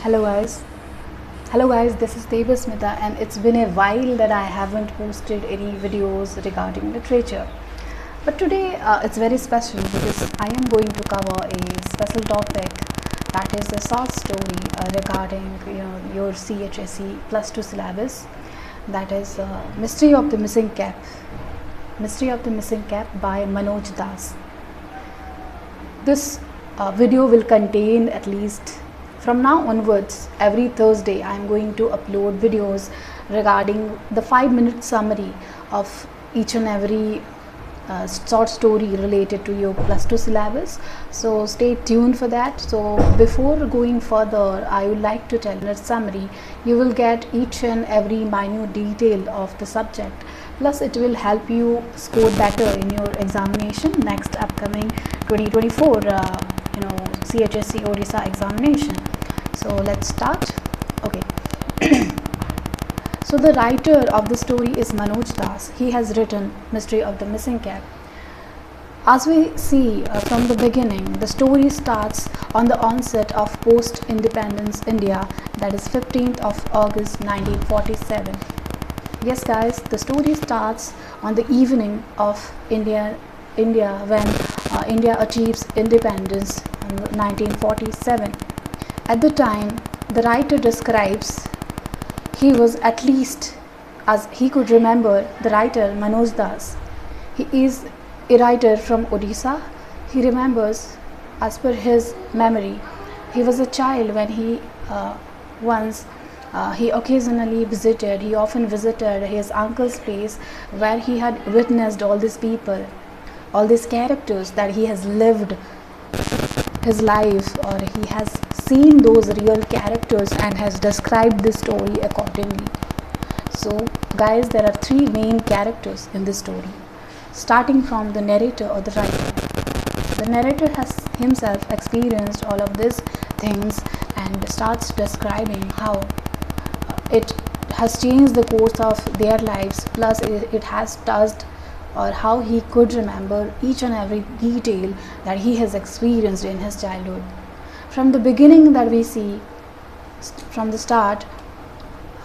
Hello guys. Hello guys, this is Devasmita and it's been a while that I haven't posted any videos regarding literature. But today it's very special because I am going to cover a special topic, that is a short story regarding your CHSE plus 2 syllabus, that is Mystery of the Missing Cap. Mystery of the Missing Cap by Manoj Das. This video will contain, at least from now onwards, every Thursday I am going to upload videos regarding the 5-minute summary of each and every short story related to your plus 2 syllabus. So stay tuned for that. So before going further, I would like to tell you that summary you will get each and every minute detail of the subject, plus it will help you score better in your examination next upcoming 2024 CHSE Odisha examination. So let's start. Okay. So the writer of the story is Manoj Das. He has written Mystery of the Missing Cap. As we see from the beginning, the story starts on the onset of post-independence India, that is 15th of August 1947. Yes guys, the story starts on the evening of India when India achieves independence in 1947. At the time, the writer describes he was, at least as he could remember, the writer Manoj Das. He is a writer from Odisha. He remembers, as per his memory, he was a child when he he often visited his uncle's place, where he had witnessed all these people, all these characters that he has lived his life, or he has seen those real characters and has described the story accordingly. So guys, there are 3 main characters in this story, starting from the narrator or the writer. The narrator has himself experienced all of these things and starts describing how it has changed the course of their lives, plus it has touched, or how he could remember each and every detail that he has experienced in his childhood. From the beginning that we see, from the start,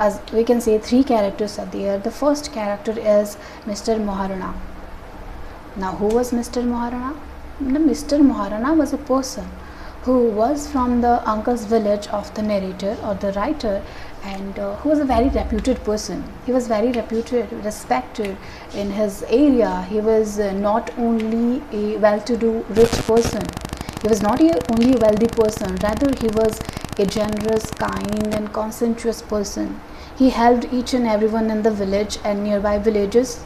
as we can say, 3 characters are there. The first character is Mr. Maharana. Now who was Mr. Maharana? Mr. Maharana was a person who was from the uncle's village of the narrator or the writer, and who was a very reputed person. He was very reputed, respected in his area. He was not only a well-to-do rich person, he was not only a wealthy person, rather he was a generous, kind and conscientious person. He helped each and everyone in the village and nearby villages.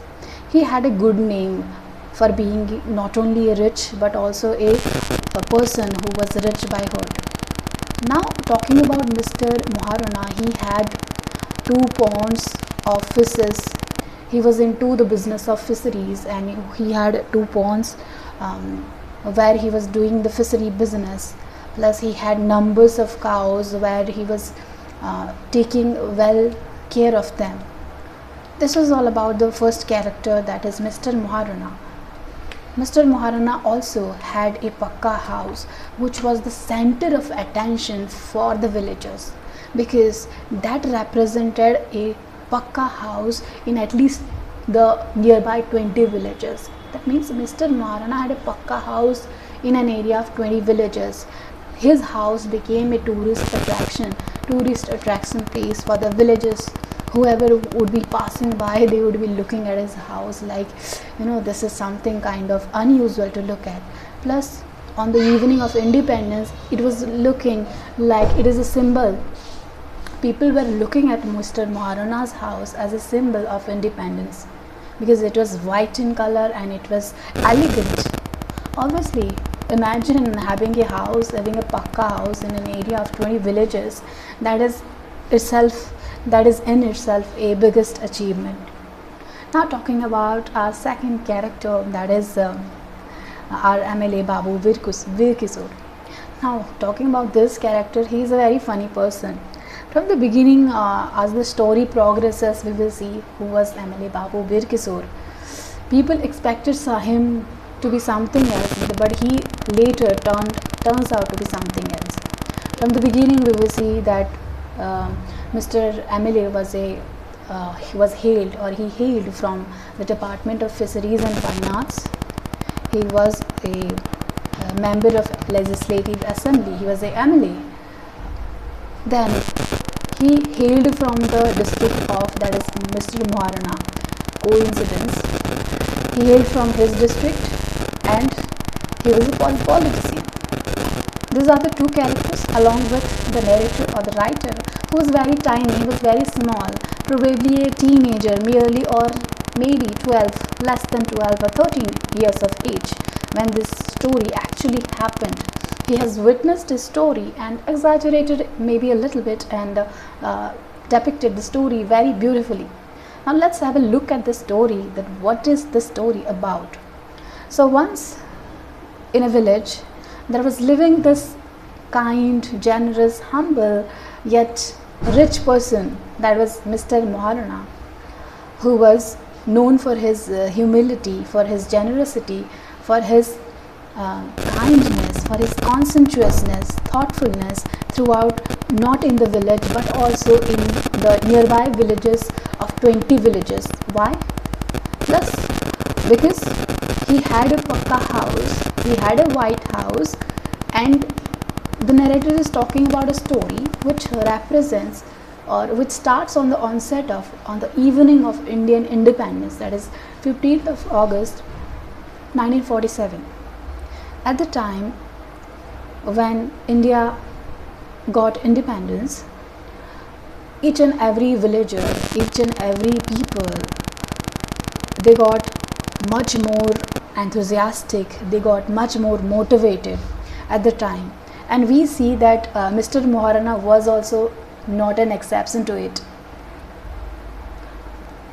He had a good name for being not only a rich but also a person who was rich by heart. Now talking about Mr. Maharana, he had 2 ponds of fishes. He was into the business of fisheries, and he had 2 ponds where he was doing the fishery business. Plus he had numbers of cows where he was taking well care of them. This was all about the first character, that is Mr. Maharana. Mr. Maharana also had a pakka house, which was the center of attention for the villagers, because that represented a pakka house in at least the nearby 20 villages. That means Mr. Maharana had a pakka house in an area of 20 villages. His house became a tourist attraction place for the villagers. Whoever would be passing by, they would be looking at his house like, this is something kind of unusual to look at. Plus on the evening of independence, it was looking like it is a symbol. People were looking at Mr. Maharana's house as a symbol of independence, because it was white in color and it was elegant. Obviously, imagine having a pakka house in an area of 20 villages. That is in itself a biggest achievement. Now talking about our second character, that is our MLA Babu Veer Kishore. Now talking about this character, he is a very funny person. From the beginning, as the story progresses, we will see who was MLA Babu Veer Kishore. People expected him to be something else, but he later turns out to be something else. From the beginning, we will see that Mr. Emile he was hailed, or he hailed from the Department of Fisheries and Fine Arts. He was a member of Legislative Assembly. He was a MLA. Then he hailed from the district of, that is Mr. Moharana. Coincidence. He hailed from his district and he was a politician. These are the two characters along with the narrator or the writer, who was very tiny, he was very small, probably a teenager, merely or maybe 12, less than 12 or 13 years of age when this story actually happened. He has witnessed his story and exaggerated maybe a little bit and depicted the story very beautifully. Now let's have a look at the story, that what is the story about. So once in a village there was living this kind, generous, humble yet rich person, that was Mr. Moharana, who was known for his humility, for his generosity, for his kindness, for his conscientiousness, thoughtfulness throughout, not in the village but also in the nearby villages of 20 villages. Why? Yes, because he had a pakka house, he had a white house, and the narrator is talking about a story which represents, or which starts on the onset of, on the evening of Indian independence, that is 15th of August 1947. At the time when India got independence, each and every villager, each and every people, they got much more enthusiastic, they got much more motivated at the time. And we see that Mr. Moharana was also not an exception to it.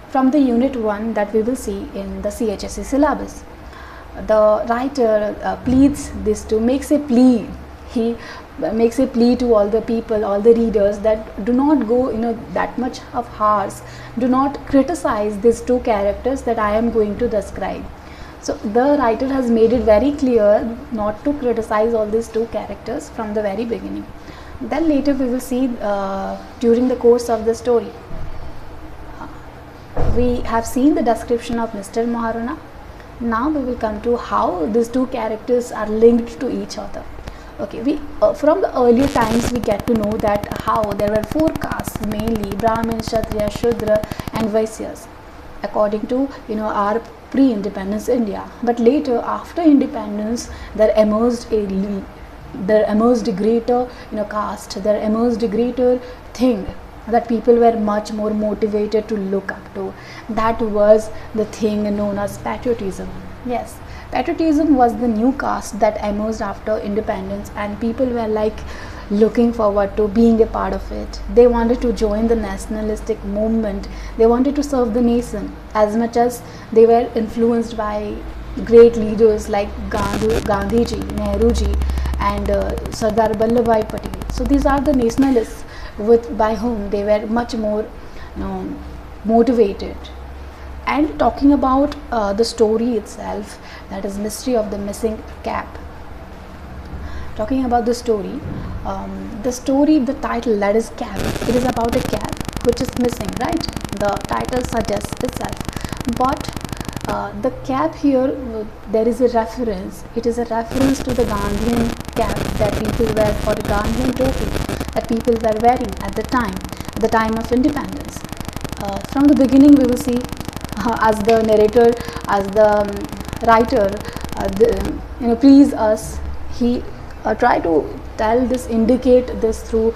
From the unit 1 that we will see in the CHSE syllabus, the writer pleads this to, makes a plea, he makes a plea to all the people, all the readers, that do not go that much of harsh, do not criticize these two characters that I am going to describe. So the writer has made it very clear not to criticize all these two characters from the very beginning. Then later we will see during the course of the story, we have seen the description of Mr. Moharana. Now we will come to how these two characters are linked to each other. Okay, we from the earlier times we get to know that how there were 4 castes, mainly Brahmin, Kshatriya, Shudra and Vaisyas, according to our pre-independence India. But later, after independence, there emerged a greater caste, there emerged a greater thing that people were much more motivated to look up to. That was the thing known as patriotism. Yes, patriotism was the new caste that emerged after independence, and people were like looking forward to being a part of it. They wanted to join the nationalistic movement, they wanted to serve the nation, as much as they were influenced by great leaders like Gandhiji, Nehruji and Sardar Vallabhbhai Patel. So these are the nationalists by whom they were much more motivated. And talking about the story itself, that is Mystery of the Missing Cap. Talking about the story, the title, that is cap, it is about a cap which is missing, right? The title suggests itself. But the cap here, there is a reference, it is a reference to the Gandhian cap that people wear, or the Gandhian topi that people were wearing at the time of independence. From the beginning we will see as the narrator, as the writer please us, he try to tell this, indicate this through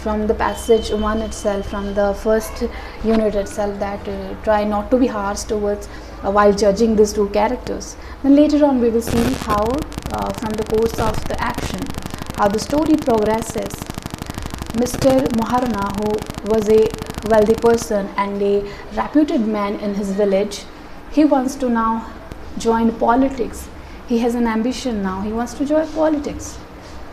from the passage 1 itself, from the first unit itself, that try not to be harsh towards while judging these two characters. Then later on we will see how from the course of the action, how the story progresses. Mr. Moharana, who was a wealthy person and a reputed man in his village, he wants to now join politics. He has an ambition now, he wants to join politics.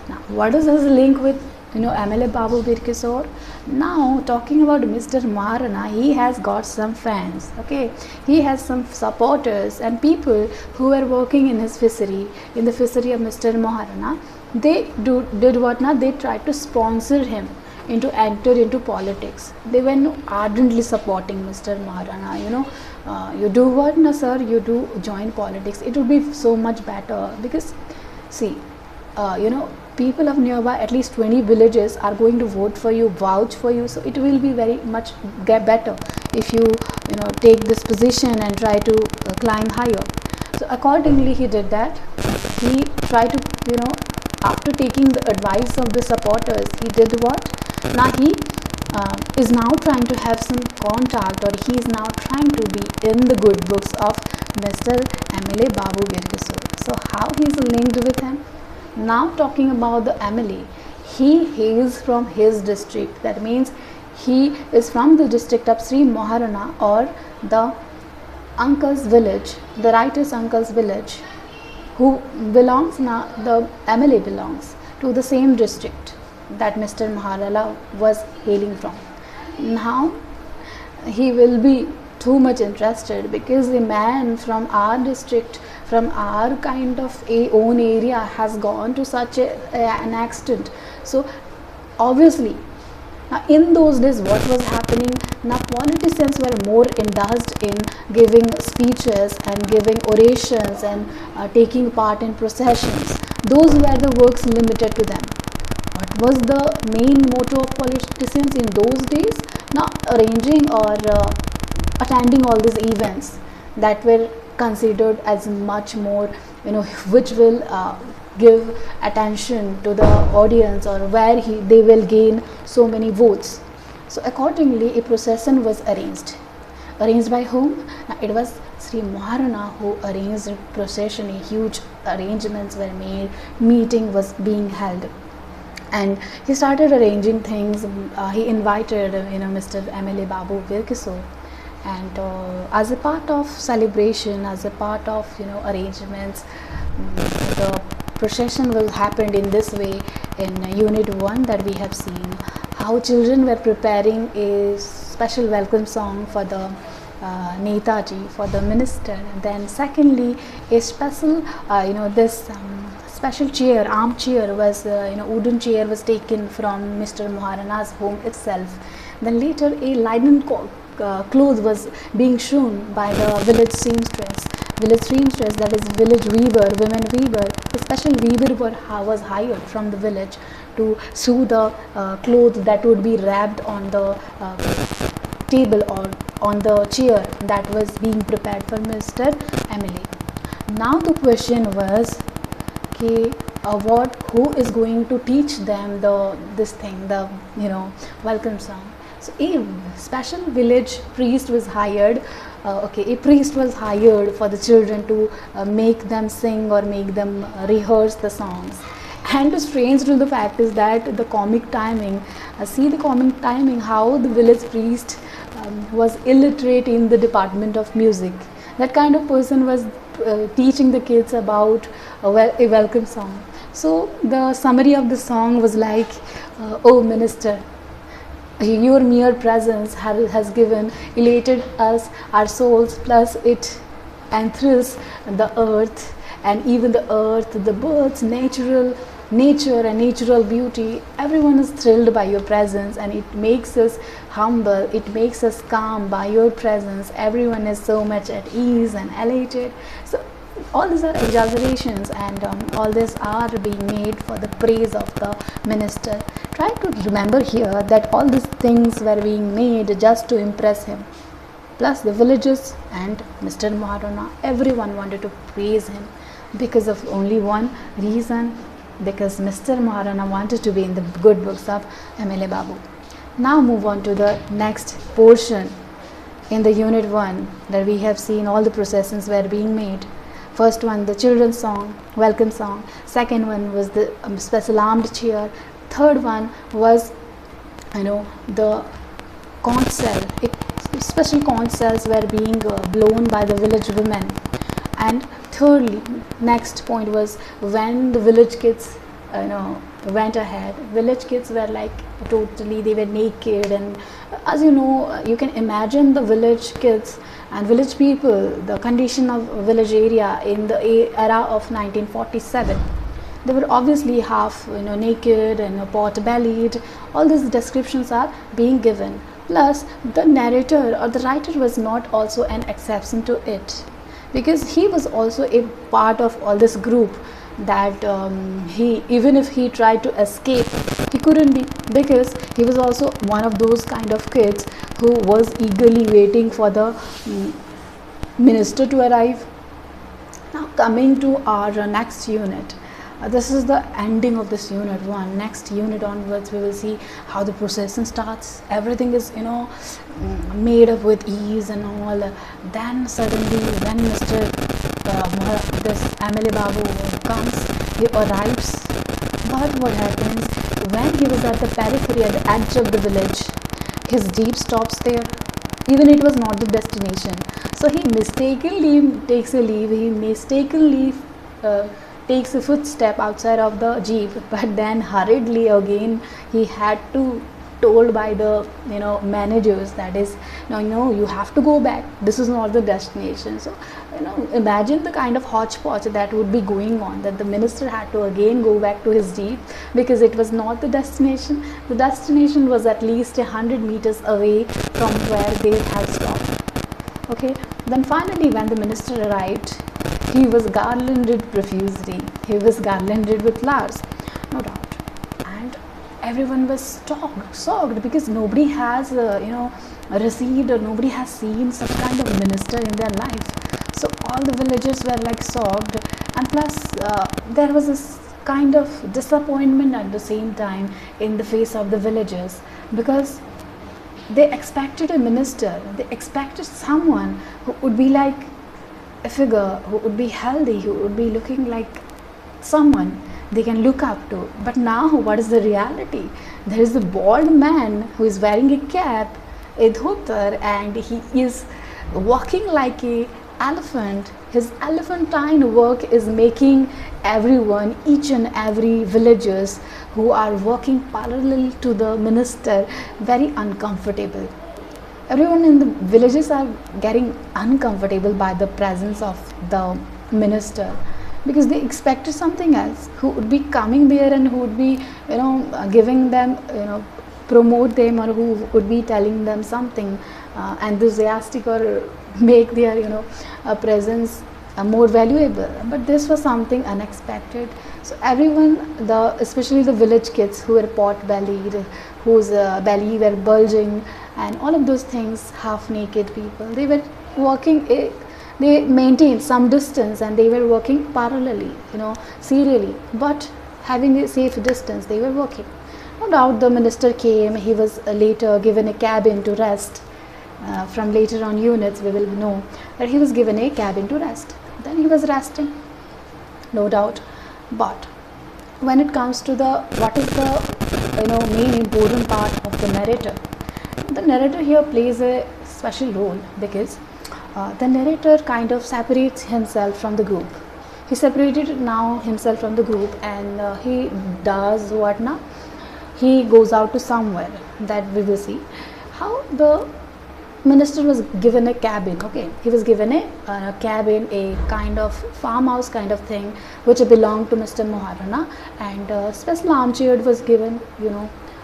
Now what is his link with MLA Babu Birkisor? Now talking about Mr. Moharana, he has got some fans, okay, he has some supporters and people who are working in his fishery, in the fishery of Mr. Moharana. did what now, they tried to sponsor him into enter into politics. They were ardently supporting Mr. Maharana, you do what na sir, you do join politics, it would be so much better. Because see, people of nearby at least 20 villages are going to vote for you, vouch for you, so it will be very much better if you take this position and try to climb higher. So accordingly he did that. He tried to, after taking the advice of the supporters, he did what? Now he is now trying to have some contact, or he is now trying to be in the good books of Mr. MLA Babu Virkisur. So how he is linked with him? Now talking about the MLA, he hails from his district. That means he is from the district of Sri Maharana, or the uncle's village, the writer's uncle's village, who belongs now, the MLA belongs to the same district that Mr. Maharala was hailing from. Now he will be too much interested, because a man from our district, from our kind of own area, has gone to such an extent. So obviously, now in those days what was happening, now politicians were more indulged in giving speeches and giving orations and taking part in processions. Those were the works limited to them. What was the main motto of politicians in those days? Now arranging or attending all these events that were considered as much more, which will give attention to the audience, or where they will gain so many votes. So accordingly a procession was arranged by whom? Now it was Sri Maharana who arranged a procession. Huge arrangements were made, meeting was being held, and he started arranging things. He invited Mr. MLA Babu Virkisur, and as a part of celebration, as a part of arrangements, the procession will happen in this way. In unit 1 that we have seen how children were preparing a special welcome song for the Netaji, for the minister. And then secondly, a special this special chair, armchair was wooden chair was taken from Mr. Maharana's home itself. Then later a linen cloth was being shown by the village seamstress, that is village weaver, women weaver. A special weaver was hired from the village to sew the cloth that would be wrapped on the table or on the chair that was being prepared for Mr. Emily. Now the question was, who is going to teach them the welcome song? So a special village priest was hired. A priest was hired for the children to make them sing or make them rehearse the songs. And the strange to the fact is that the comic timing, how the village priest was illiterate in the department of music. That kind of person was teaching the kids about a welcome song. So the summary of the song was like, "Oh minister, your mere presence has elated us, our souls, plus it enthralls the earth, and even the earth, the birds, nature and natural beauty. Everyone is thrilled by your presence, and it makes us humble, it makes us calm by your presence. Everyone is so much at ease and elated." So all these are exaggerations, and all these are being made for the praise of the minister. Try to remember here that all these things were being made just to impress him. Plus the villagers and Mr. Maharana, everyone wanted to praise him because of only one reason, because Mr. Maharana wanted to be in the good books of MLA Babu. Now move on to the next portion in the unit 1, that we have seen all the processions were being made. First one, the children's song, welcome song. Second one was the special armed chair. Third one was the conch shell. Special conch shells were being blown by the village women. And thirdly, next point was when the village kids went ahead. Village kids were like totally, they were naked, and as you can imagine the village kids and village people, the condition of village area in the era of 1947. They were obviously half, naked and pot-bellied. All these descriptions are being given. Plus, the narrator or the writer was not also an exception to it, because he was also a part of all this group that he, even if he tried to escape, he couldn't be, because he was also one of those kind of kids who was eagerly waiting for the minister to arrive. Now coming to our next unit, this is the ending of this unit 1. Next unit onwards we will see how the procession starts. Everything is made up with ease and all. Then suddenly when Mr. this MLA Babu comes, he arrives. But what happens, when he was at the periphery, at the edge of the village, his jeep stops there. Even it was not the destination, so he mistakenly takes a leave. He mistakenly takes a footstep outside of the jeep, but then hurriedly again he had to told by the managers, that is, no, you have to go back, this is not the destination. So imagine the kind of hodgepodge that would be going on, that the minister had to again go back to his jeep because it was not the destination. The destination was at least 100 meters away from where they had stopped. Okay, then finally when the minister arrived, he was garlanded profusely. He was garlanded with flowers, no doubt, and everyone was shocked, because nobody has received, or nobody has seen such kind of minister in their life. So all the villagers were like shocked, and plus there was this kind of disappointment at the same time in the face of the villagers, because they expected a minister, they expected someone who would be like a figure, who would be healthy, who would be looking like someone they can look up to. But now what is the reality? There is a bald man who is wearing a cap, a dhotar, and he is walking like a elephant. His elephantine work is making everyone, each and every villagers who are working parallel to the minister, very uncomfortable. Everyone in the villages are getting uncomfortable by the presence of the minister, because they expected something else, who would be coming there and who would be giving them, promote them, or who would be telling them something enthusiastic, or make their presence more valuable. But this was something unexpected. So everyone, especially the village kids who were pot-bellied, whose belly were bulging, and all of those things, half naked people, they were walking, they maintained some distance, and they were working parallelly, serially, but having a safe distance, they were working. No doubt the minister came. He was later given a cabin to rest. From later on units we will know that he was given a cabin to rest. Then he was resting, no doubt. But when it comes to what is the main important part of the narrator, the narrator here plays a special role, because the narrator kind of separates himself from the group. He separated now himself from the group, and he does what now? He goes out to somewhere, that we will see how the minister was given a cabin. Okay, he was given a cabin, a kind of farmhouse kind of thing, which belonged to Mr. Maharana, and special armchair was given,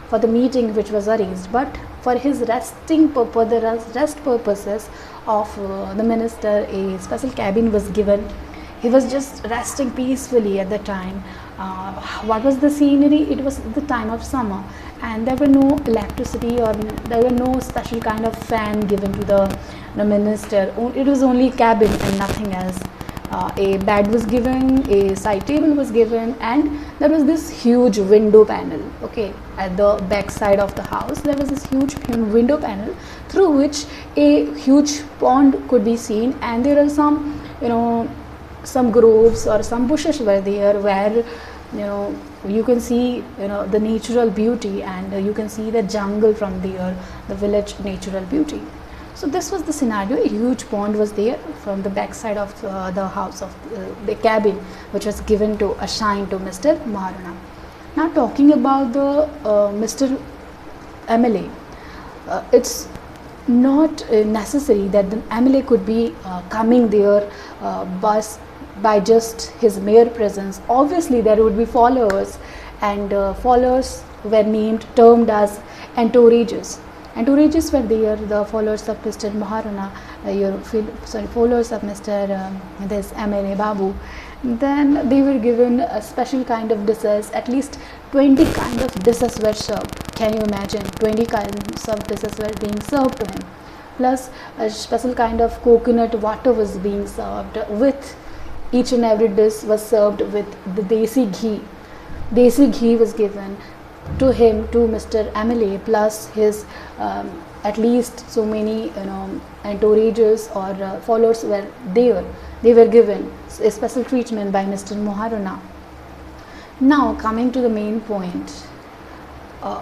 for the meeting which was arranged. But for his resting purpose, the rest purposes of the minister, a special cabin was given. He was just resting peacefully at the time. What was the scenery? It was the time of summer, and there were no electricity, or there were no special kind of fan given to the minister. It was only cabin and nothing else. A bed was given, a side table was given, and there was this huge window panel. Okay, at the back side of the house there was this huge window panel through which a huge pond could be seen, and there are some groves or some bushes were there, where you can see the natural beauty, and you can see the jungle from there, the village natural beauty. So this was the scenario. A huge pond was there from the back side of the house of the cabin, which was given to assigned to Mr. Maharana. Now talking about the Mr. MLA, it's not necessary that the MLA could be coming there by just his mere presence. Obviously there would be followers, and followers were termed as entourages. Entourages were there, the followers of Mr. Maharana, followers of Mr. This MLA Babu. Then they were given a special kind of dishes. At least 20 kind of dishes were served. Can you imagine? 20 kinds of dishes were being served to him. Plus a special kind of coconut water was being served. With each and every dish was served with the desi ghee. Desi ghee was given to him, to Mr. MLA, plus his at least so many entourages or followers were there. They were given a special treatment by Mr. Maharana. Now coming to the main point,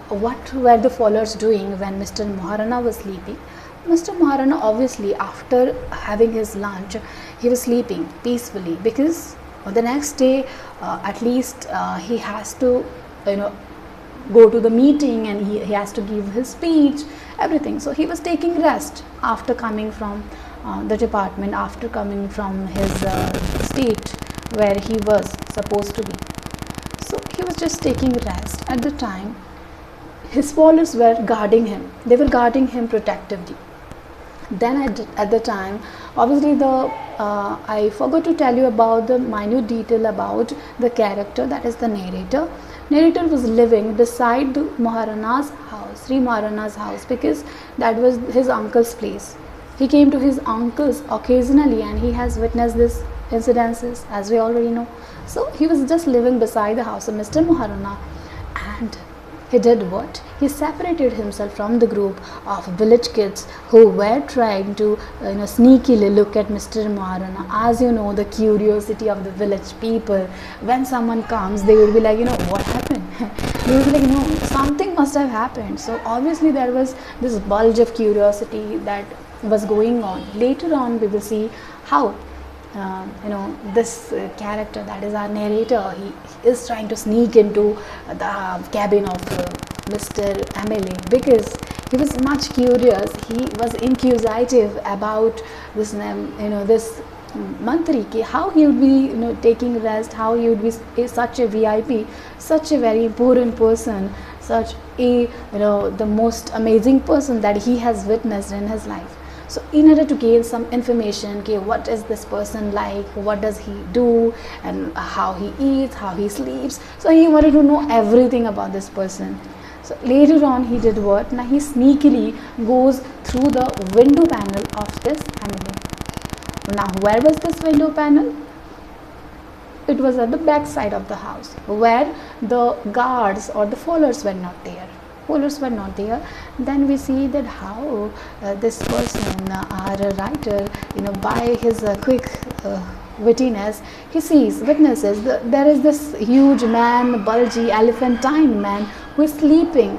what were the followers doing when Mr. Maharana was sleeping? Mr. Maharana, obviously after having his lunch, he was sleeping peacefully, because the next day at least he has to go to the meeting, and he has to give his speech, everything. So he was taking rest after coming from the department, after coming from his state where he was supposed to be. So he was just taking rest. At the time, his followers were guarding him. They were guarding him protectively. Then at the time, obviously I forgot to tell you about the minute detail about the character, that is the narrator. Narrator was living beside the Maharana's house, Sri Maharana's house, because that was his uncle's place. He came to his uncle's occasionally, and he has witnessed these incidences, as we already know. So he was just living beside the house of Mr. Maharana, and he did what? He separated himself from the group of village kids who were trying to sneakily look at Mr. Maharana. As you know, the curiosity of the village people, when someone comes, they will be like, what happened? They will be like, something must have happened. So obviously there was this bulge of curiosity that was going on. Later on we will see how this character, that is our narrator, he is trying to sneak into the cabin of Mr. MLA, because he was much curious. He was inquisitive about this this Mantri, how he would be taking rest, how he would be such a VIP, such a very important person, such a the most amazing person that he has witnessed in his life. So in order to gain some information, okay, what is this person like, what does he do, and how he eats, how he sleeps, so he wanted to know everything about this person. So later on he did what? Now he sneakily goes through the window panel of this MLA. Now where was this window panel? It was at the back side of the house, where the guards or the followers were not there. Then we see that how this person, our writer, by his quick wittiness, he witnesses there is this huge man, bulgy, elephantine man who is sleeping,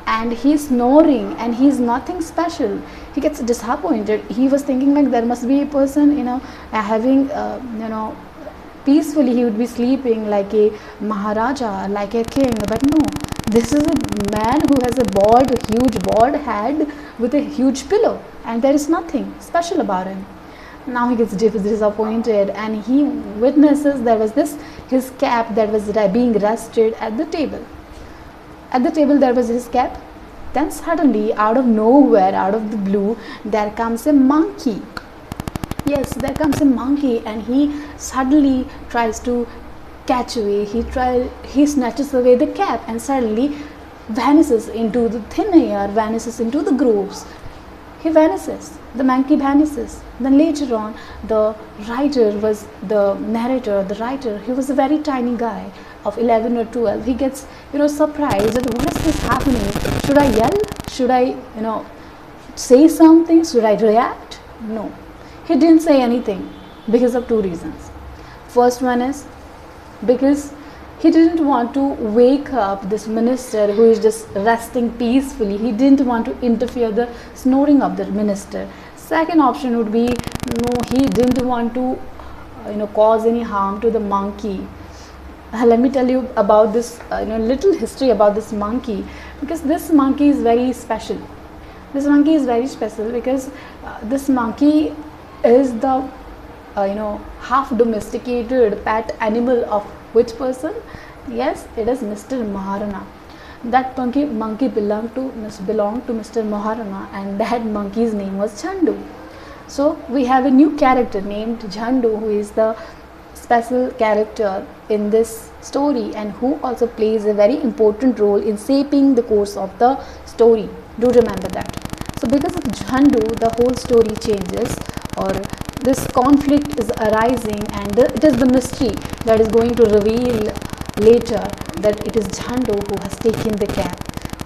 and he's snoring, and he's nothing special. He gets disappointed. He was thinking like there must be a person having peacefully he would be sleeping like a Maharaja, like a king, but no, this is a man who has a huge bald head with a huge pillow, and there is nothing special about him. Now he gets disappointed, and he witnesses there was his cap that was being rested at the table. At the table there was his cap. Then suddenly, out of nowhere, out of the blue, there comes a monkey. Yes, there comes a monkey, and he suddenly tries to catch away. He snatches away the cap and suddenly vanishes into the thin air, vanishes into the groves. He vanishes. The monkey vanishes. Then later on, the writer was the narrator, the writer. He was a very tiny guy of 11 or 12. He gets surprised that what is this happening? Should I yell? Should I say something? Should I react? No. He didn't say anything because of two reasons. First one is because he didn't want to wake up this minister who is just resting peacefully. He didn't want to interfere the snoring of the minister. Second option would be no, he didn't want to cause any harm to the monkey. Let me tell you about this little history about this monkey, because this monkey is very special. This monkey is very special because this monkey is the half domesticated pet animal of which person? Yes, it is Mr. Maharana. That monkey belonged to Mr. Maharana, and that monkey's name was Chandu. So we have a new character named Jhandu, who is the special character in this story and who also plays a very important role in shaping the course of the story. Do remember that. So because of Jhandu, the whole story changes, or this conflict is arising, and it is the mystery that is going to reveal later that it is Jhandu who has taken the cap,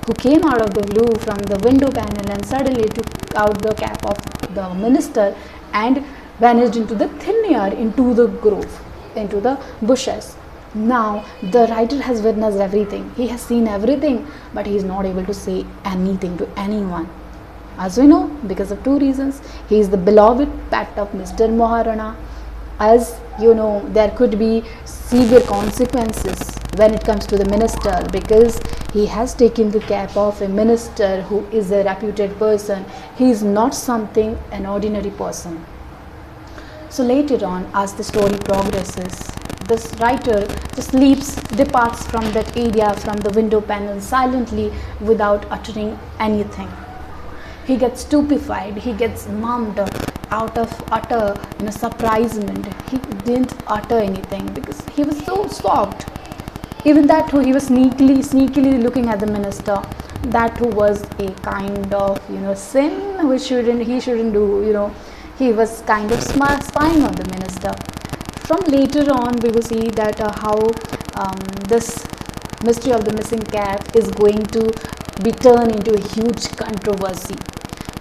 who came out of the blue from the window panel and suddenly took out the cap of the minister and vanished into the thin air, into the grove, into the bushes. Now the writer has witnessed everything, he has seen everything, but he is not able to say anything to anyone. As we know, because of two reasons. He is the beloved pet of Mr. Maharana. As you know, there could be severe consequences when it comes to the minister, because he has taken the cap of a minister who is a reputed person. He is not something an ordinary person. So later on, as the story progresses, this writer just departs from that area, from the window panel silently without uttering anything. He gets stupefied, he gets numbed out of utter surprisement. He didn't utter anything because he was so shocked. Even that too, he was sneakily looking at the minister. That too was a kind of sin which he shouldn't do. He was kind of spying on the minister. From later on, we will see that how this mystery of the missing cap is going to be turned into a huge controversy,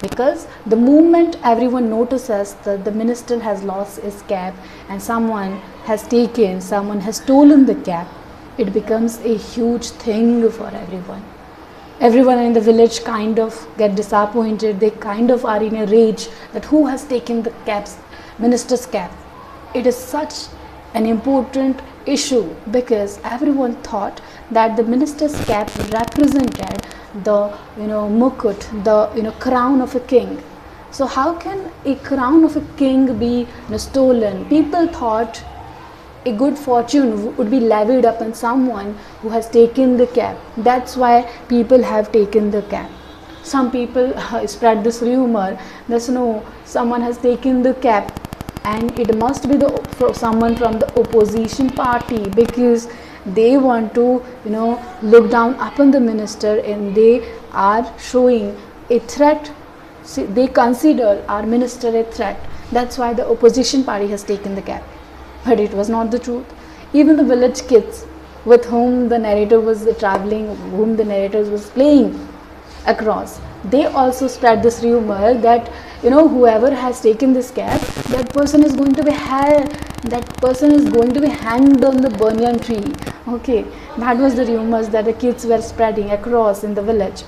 because the moment everyone notices that the minister has lost his cap and someone has stolen the cap, it becomes a huge thing for everyone. Everyone in the village kind of get disappointed. They kind of are in a rage that who has taken the minister's cap. It is such an important issue because everyone thought that the minister's cap represented the mukut, the crown of a king. So how can a crown of a king be stolen? People thought a good fortune would be levied upon someone who has taken the cap. That's why people have taken the cap. Some people spread this rumor that someone has taken the cap and it must be someone from the opposition party, because they want to look down upon the minister and they are showing a threat. See, they consider our minister a threat. That's why the opposition party has taken the cap. But it was not the truth. Even the village kids with whom the narrator was traveling, whom the narrator was playing across, they also spread this rumor that whoever has taken this cap, that person is going to be hanged on the banyan tree. Okay, that was the rumors that the kids were spreading across in the village.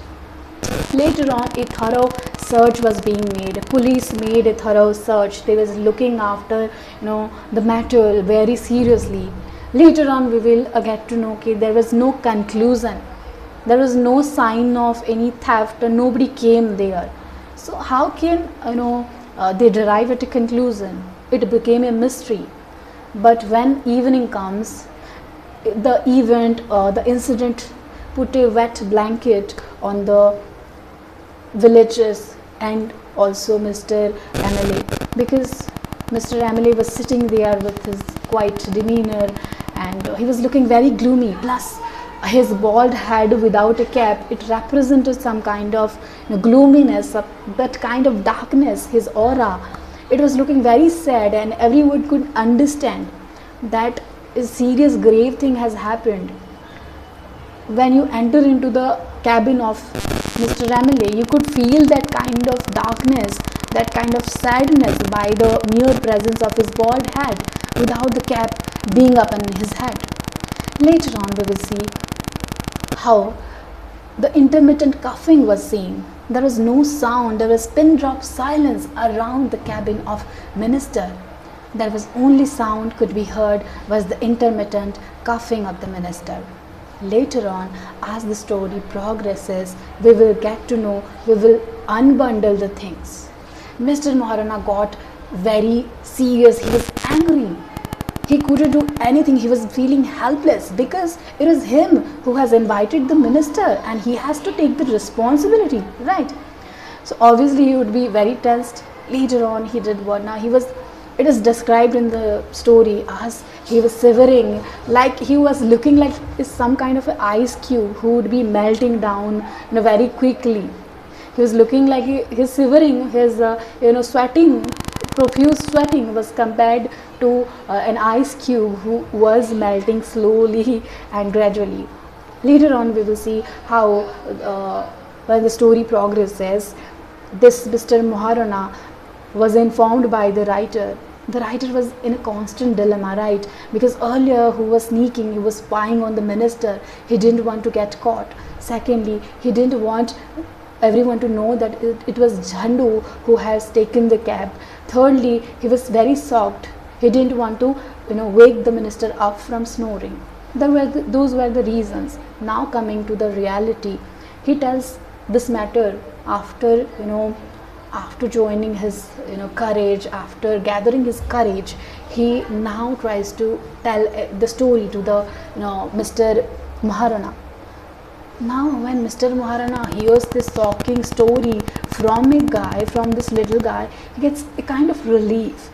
Later on, a thorough search was being made. Police made a thorough search. They was looking after the matter very seriously. Later on, we will get to know there was no conclusion. There was no sign of any theft, and nobody came there. So how can they derive at a conclusion? It became a mystery. But when evening comes, the incident put a wet blanket on the villages and also Mr. MLA, because Mr. MLA was sitting there with his quiet demeanor and he was looking very gloomy. Plus his bald head without a cap, it represented some kind of gloominess, that kind of darkness, his aura. It was looking very sad, and everyone could understand that a serious grave thing has happened. When you enter into the cabin of Mr. MLA, you could feel that kind of darkness, that kind of sadness by the mere presence of his bald head without the cap being up on his head. Later on, we will see how the intermittent coughing was seen. There was no sound. There was pin drop silence around the cabin of minister. There was only sound could be heard was the intermittent coughing of the minister. Later on, as the story progresses, we will get to know, we will unbundle the things. Mr. Maharana got very serious, he was angry. He couldn't do anything. He was feeling helpless because it is him who has invited the minister and he has to take the responsibility, right? So obviously he would be very tensed. Later on he did what? Now it is described in the story as he was shivering, like he was looking like some kind of an ice cube who would be melting down, very quickly. He was looking like his shivering, his sweating, profuse sweating was compared to an ice cube who was melting slowly and gradually. Later on we will see how when the story progresses, this Mr. Maharana was informed by the writer. The writer was in a constant dilemma, right? Because earlier who was sneaking, he was spying on the minister. He didn't want to get caught. Secondly, he didn't want everyone to know that it was Jhandu who has taken the cab. Thirdly, he was very shocked. He didn't want to wake the minister up from snoring. Those were the reasons. Now coming to the reality, he tells this matter after after joining his courage, after gathering his courage. He now tries to tell the story to the Mr. Maharana. Now when Mr. Maharana hears this shocking story from this little guy, he gets a kind of relief.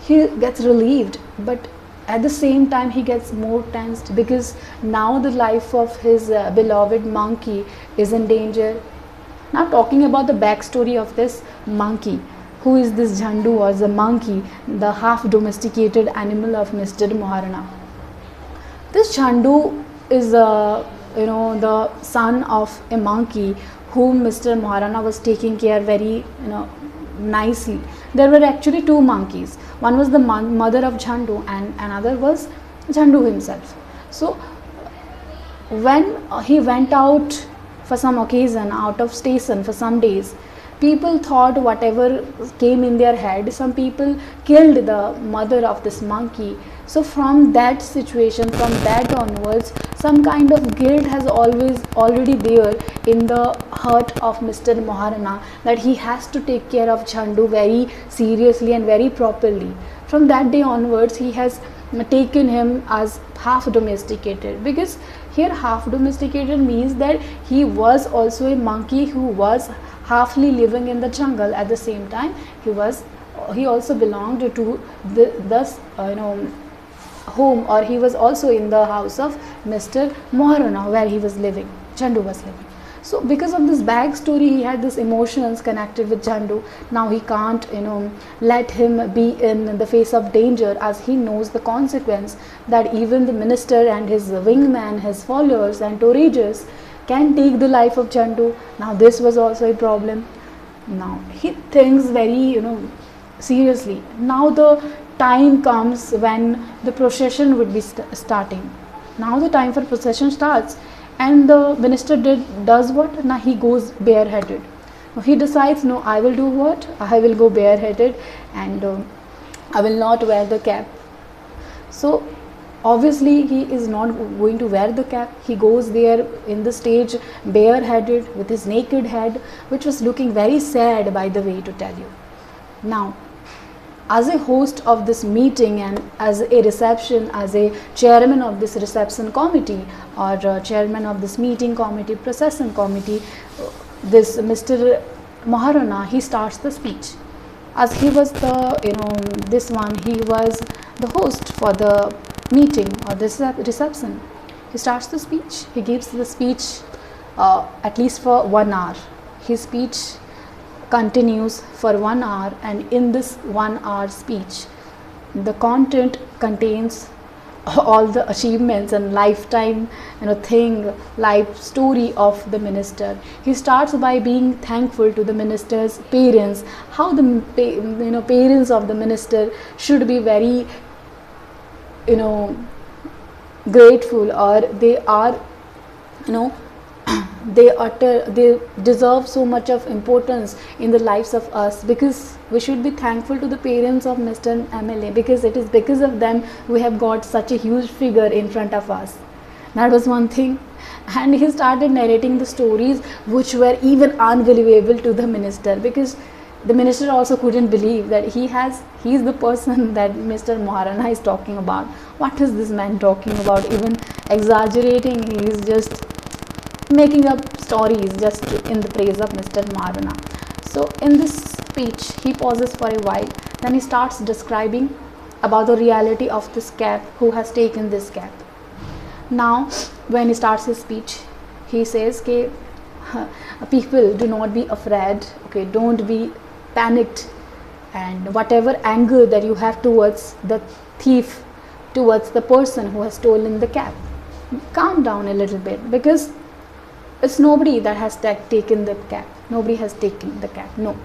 He gets relieved, but at the same time he gets more tensed because now the life of his beloved monkey is in danger. Now talking about the backstory of this monkey, who is this Jhandu or the monkey, the half domesticated animal of Mr. Maharana. This Jhandu is the son of a monkey whom Mr. Maharana was taking care very nicely. There were actually two monkeys. One was the mother of Jhandu and another was Jhandu himself. So when he went out for some occasion, out of station for some days, people thought whatever came in their head. Some people killed the mother of this monkey. So from that situation, from that onwards, some kind of guilt has already there in the heart of Mr. Maharana, that he has to take care of Jhandu very seriously and very properly. From that day onwards, he has taken him as half domesticated, because here half domesticated means that he was also a monkey who was halfly living in the jungle. At the same time, he also belonged to this home, or he was also in the house of Mr. Maharana where he was living, Jhandu was living. So because of this backstory, he had this emotions connected with Jhandu. Now he can't let him be in the face of danger, as he knows the consequence that even the minister and his wingman, his followers and toragers can take the life of Jhandu. Now this was also a problem. Now he thinks very seriously. Now the time comes when the procession would be starting. Now the time for procession starts, and the minister does what? Now he goes bareheaded. He decides, no, I will do what? I will go bareheaded and I will not wear the cap. So obviously he is not going to wear the cap. He goes there in the stage bareheaded with his naked head, which was looking very sad, by the way, to tell you. Now, as a host of this meeting and as a chairman of this reception committee, or chairman of this meeting committee, procession committee, this Mr. Maharana, he starts the speech. As he was he was the host for the meeting or this reception. He starts the speech. He gives the speech at least for 1 hour. His speech continues for 1 hour, and in this 1 hour speech, the content contains all the achievements and lifetime life story of the minister. He starts by being thankful to the minister's parents, how the parents of the minister should be very grateful, or they are they deserve so much of importance in the lives of us, because we should be thankful to the parents of Mr. MLA, because it is because of them we have got such a huge figure in front of us. That was one thing. And he started narrating the stories which were even unbelievable to the minister, because The minister also couldn't believe that he's the person that Mr. Maharana is talking about. What is this man talking about? Even exaggerating, he is just making up stories just in the praise of Mr. Maharana. So in this speech, he pauses for a while, then he starts describing about the reality of this cap, who has taken this cap. Now when he starts his speech, he says, okay, people, do not be afraid, okay, don't be panicked, and whatever anger that you have towards the thief, towards the person who has stolen the cap, calm down a little bit, because it's nobody that has taken the cap. Nobody has taken the cap. No,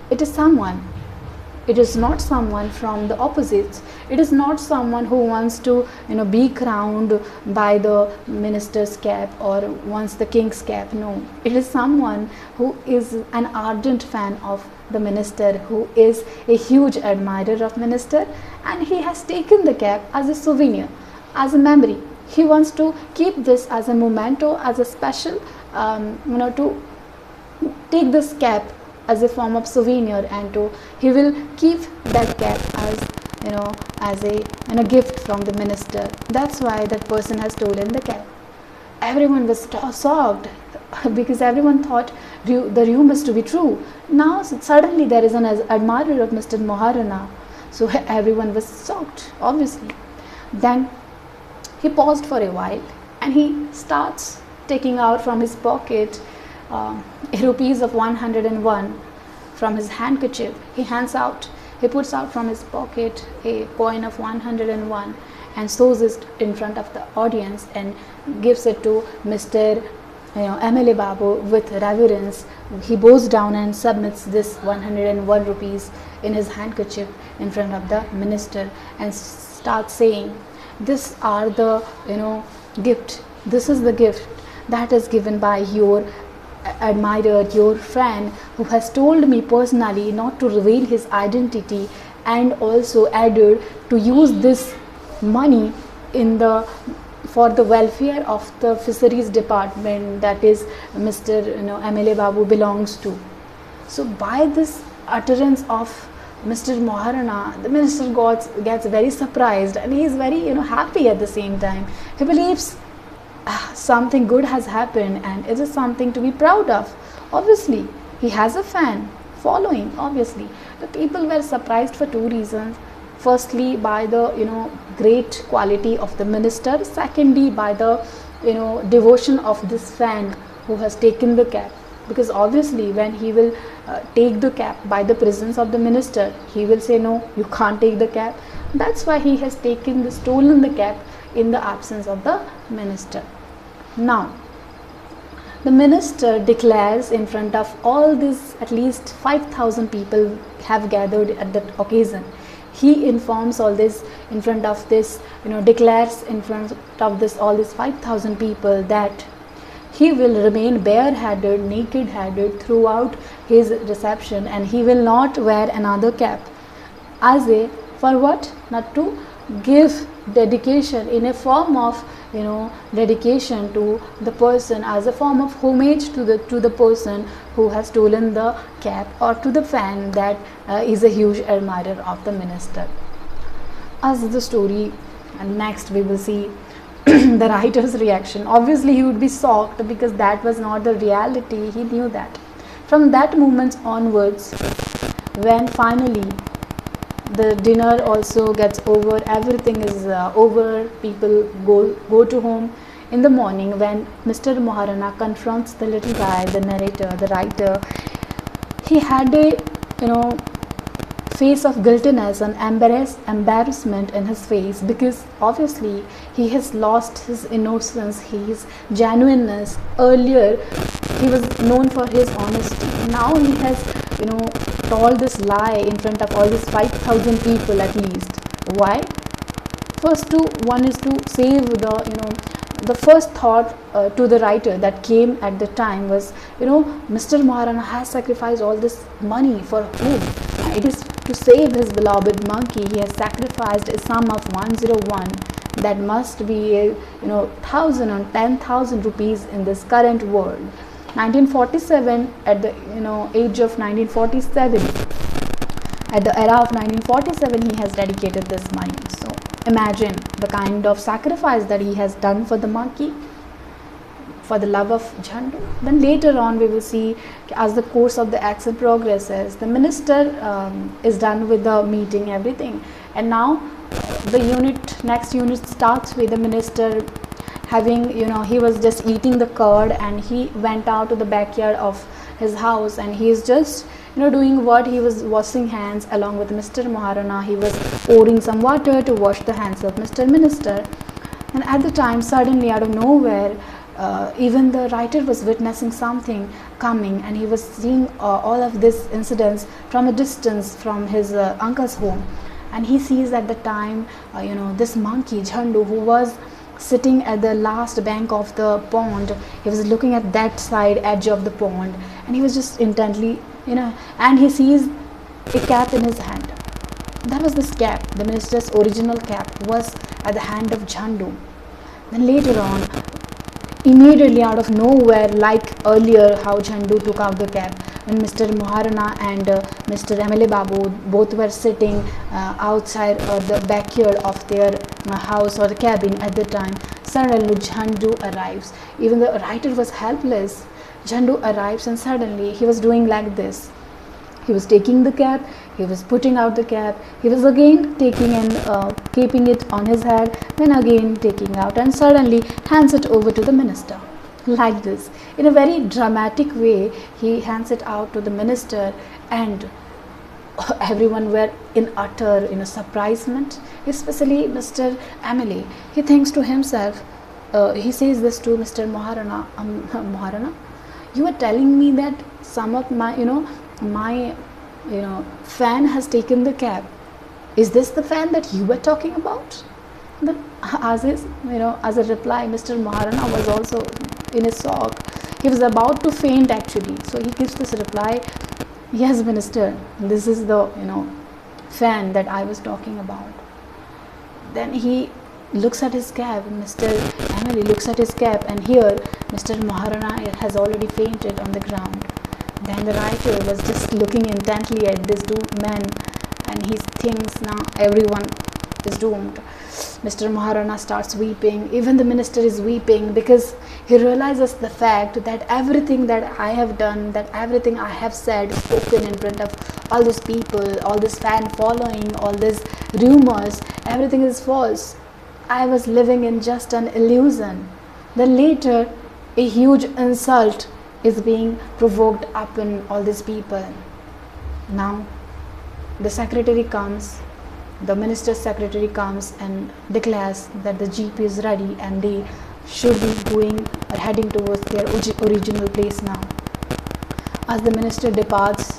it is someone. It is not someone from the opposites. It is not someone who wants to, be crowned by the minister's cap or wants the king's cap. No, it is someone who is an ardent fan of the minister, who is a huge admirer of minister, and he has taken the cap as a souvenir, as a memory. He wants to keep this as a memento, as a special, to take this cap as a form of souvenir, and he will keep that cap as a gift from the minister. That's why that person has stolen the cap. Everyone was shocked because everyone thought the rumors to be true. Now suddenly there is an admirer of Mr. Maharana, so everyone was shocked, obviously. Then he paused for a while and he starts taking out from his pocket rupees of 101 from his handkerchief. He puts out from his pocket a coin of 101 and shows it in front of the audience and gives it to Mr. MLA Babu with reverence. He bows down and submits this 101 rupees in his handkerchief in front of the minister and starts saying, "This are the gift. This is the gift that is given by your admirer, your friend, who has told me personally not to reveal his identity, and also added to use this money for the welfare of the fisheries department that is Mr. MLA Babu belongs to." So by this utterance of Mr. Maharana, the minister gets very surprised, and he is very happy at the same time. He believes something good has happened and it is something to be proud of. Obviously he has a fan following. Obviously the people were surprised for two reasons: firstly by the great quality of the minister, secondly by the devotion of this fan who has taken the cap, because obviously when he will take the cap by the presence of the minister, he will say, no, you can't take the cap. That's why he has stolen the cap in the absence of the minister. Now the minister declares in front of all this, at least 5,000 people have gathered at that occasion. He informs all this in front of this, declares in front of this all these 5,000 people that he will remain bareheaded, naked-headed throughout his reception, and he will not wear another cap. For what? Not to give dedication in a form of dedication to the person, as a form of homage to the person who has stolen the cap, or to the fan that is a huge admirer of the minister. As the story, and next we will see the writer's reaction. Obviously he would be shocked because that was not the reality. He knew that. From that moment onwards, when finally the dinner also gets over, everything is over, people go to home. In the morning, when Mr. Maharana confronts the little guy, the narrator, the writer, he had a face of guiltiness and embarrassment in his face, because obviously he has lost his innocence, his genuineness. Earlier he was known for his honesty. Now he has told this lie in front of all these 5,000 people at least. Why? One is to save the first thought to the writer that came at the time was, Mr. Maharana has sacrificed all this money for whom? It is to save his beloved monkey. He has sacrificed a sum of 101 that must be 1,000 or 10,000 rupees in this current world. 1947, at the age of 1947, at the era of 1947, he has dedicated this mine. So imagine the kind of sacrifice that he has done for the monkey, for the love of Jhandu. Then later on we will see, as the course of the action progresses, the minister is done with the meeting, everything, and now the next unit starts with the minister having, he was just eating the curd, and he went out to the backyard of his house, and he is just doing what? He was washing hands along with Mr. Maharana. He was pouring some water to wash the hands of Mr. Minister, and at the time, suddenly out of nowhere, even the writer was witnessing something coming, and he was seeing all of this incidents from a distance from his uncle's home, and he sees at the time this monkey Jhandu, who was sitting at the last bank of the pond. He was looking at that side edge of the pond, and he was just intently, and he sees a cap in his hand. That was this cap. The minister's original cap was at the hand of Jhandu. Then later on, immediately out of nowhere, like earlier how Jhandu took out the cap, when Mr. Maharana and Mr. MLA Babu both were sitting outside the backyard of their house or the cabin at the time, suddenly Jhandu arrives. Even the writer was helpless. Jhandu arrives, and suddenly he was doing like this. He was taking the cap, he was putting out the cap, he was again taking and keeping it on his head, then again taking out, and suddenly hands it over to the minister. Like this, in a very dramatic way, he hands it out to the minister, and everyone were in utter surprisement, especially Mr. Emily. He thinks to himself, he says this to Mr. Maharana, Maharana, you are telling me that some of my my fan has taken the cap. Is this the fan that you were talking about? Then as a reply, Mr. Maharana was also in a shock. He was about to faint actually. So he gives this reply, yes minister, this is the fan that I was talking about. Then he looks at his cap, Mr. Emily looks at his cap, and here Mr. Maharana has already fainted on the ground. Then the writer was just looking intently at these two men, and he thinks now everyone is doomed. Mr. Maharana starts weeping. Even the minister is weeping, because he realizes the fact that everything that I have done, that everything I have said, spoken in front of all these people, all this fan following, all these rumors, everything is false. I was living in just an illusion. Then later, a huge insult is being provoked upon all these people. Now, the secretary comes, the minister's secretary comes and declares that the jeep is ready and they should be going or heading towards their original place now. As the minister departs,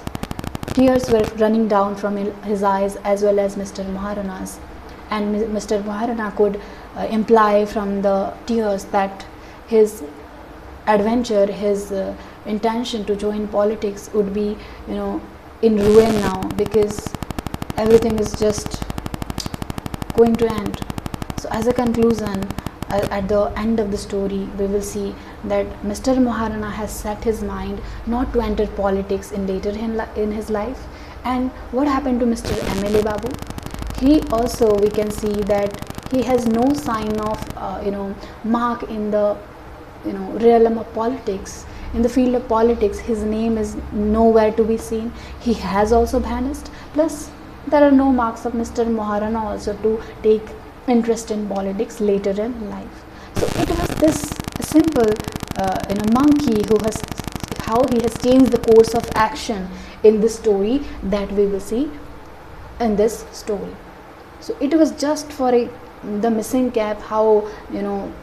tears were running down from his eyes as well as Mr. Maharana's. And Mr. Maharana could imply from the tears that his adventure, his intention to join politics would be, in ruin now, because everything is just going to end. So as a conclusion, at the end of the story, we will see that Mr. Maharana has set his mind not to enter politics later in his life. And what happened to Mr. MLA Babu? He also, we can see that he has no sign of mark in the realm of politics. In the field of politics, his name is nowhere to be seen. He has also vanished. Plus, there are no marks of Mr. Maharana also to take interest in politics later in life. So it was this simple monkey how he has changed the course of action in this story that we will see in this story. So it was just for the missing cap, how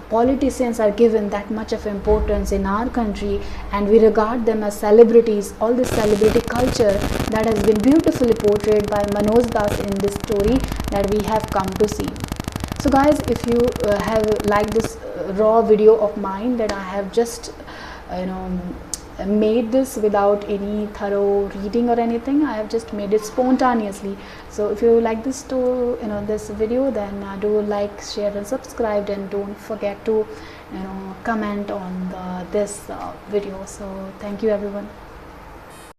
politicians are given that much of importance in our country, and we regard them as celebrities. All this celebrity culture that has been beautifully portrayed by Manoj Das in this story that we have come to see. So guys, if you have liked this raw video of mine that I have just made this without any thorough reading or anything. I have just made it spontaneously. So if you like this this video, then do like, share and subscribe, and don't forget to comment on this video. So thank you everyone.